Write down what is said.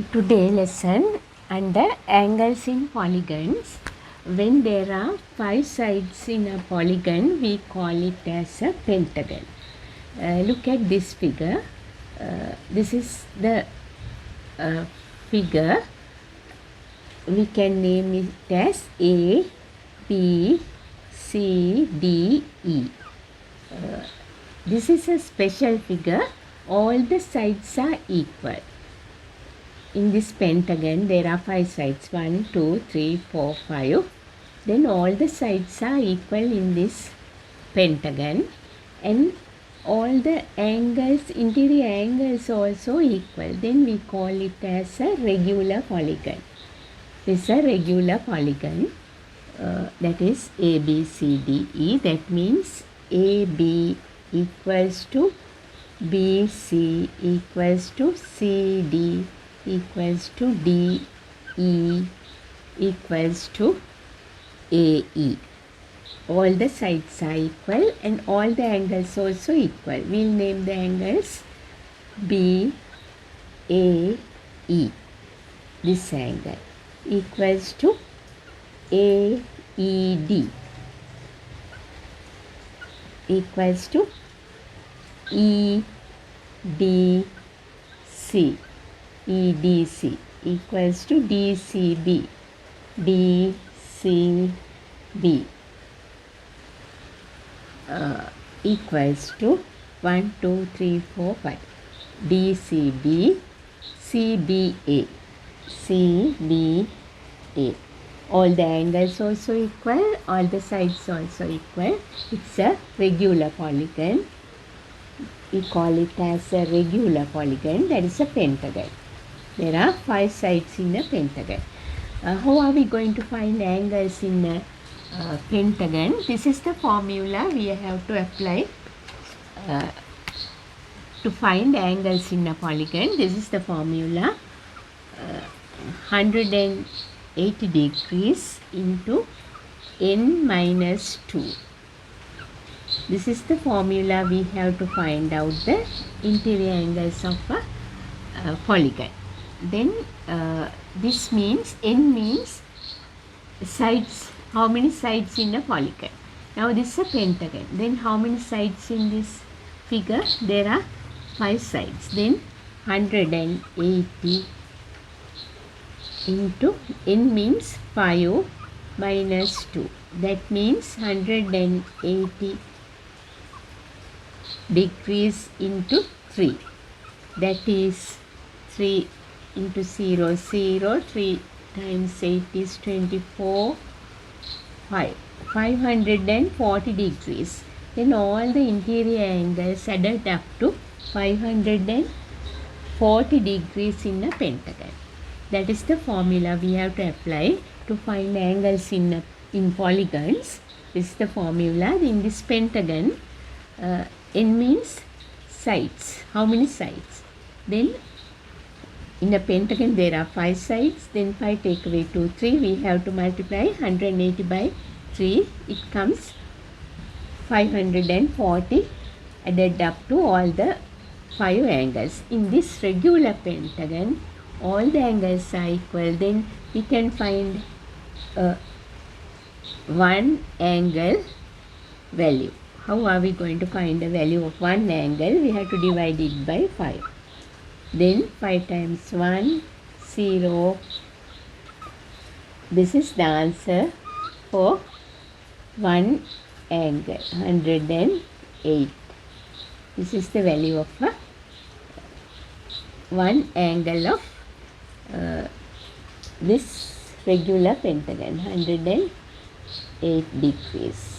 Today lesson under angles in polygons. When there are 5 sides in a polygon, we call it as a pentagon. Look at this figure. This is the figure. We can name it as A, B, C, D, E. This is a special figure. All the sides are equal. In this pentagon, there are 5 sides, 1, 2, 3, 4, 5. Then all the sides are equal in this pentagon, and all the angles, interior angles also equal. Then we call it as a regular polygon. This is a regular polygon. That is A, B, C, D, E. That means AB equals to BC equals to CD equals to DE equals to AE. All the sides are equal and all the angles also equal. We'll name the angles BAE. This angle equals to AED equals to EDC equals to DCB equals to 1, 2, 3, 4, 5 DCB CBA. All the angles also equal, all the sides also equal. It's a regular polygon. We call it as a regular polygon, that is a pentagon. There are 5 sides in a pentagon. How are we going to find angles in a pentagon? This is the formula we have to apply to find angles in a polygon. This is the formula. 180 degrees into n minus 2. This is the formula we have to find out the interior angles of a polygon. Then this means n means sides, how many sides in a polygon. Now this is a pentagon. Then how many sides in this figure? There are 5 sides. Then 180 into n means 5 minus 2. That means 180 degrees into 3. That is 3 into 0, 0. 3 times 8 is 24. 540 degrees. Then all the interior angles added up to 540 degrees in a pentagon. That is the formula we have to apply to find angles in polygons. This is the formula. In this pentagon, n means sides. How many sides? Then in a pentagon there are 5 sides. Then 5 take away 2, 3. We have to multiply 180 by 3. It comes 540 added up to all the 5 angles. In this regular pentagon, all the angles are equal. Then we can find one angle value. How are we going to find the value of one angle? We have to divide it by 5. Then 5 times 1, 0. This is the answer for one angle, 108. This is the value of one angle of this regular pentagon, 108 degrees.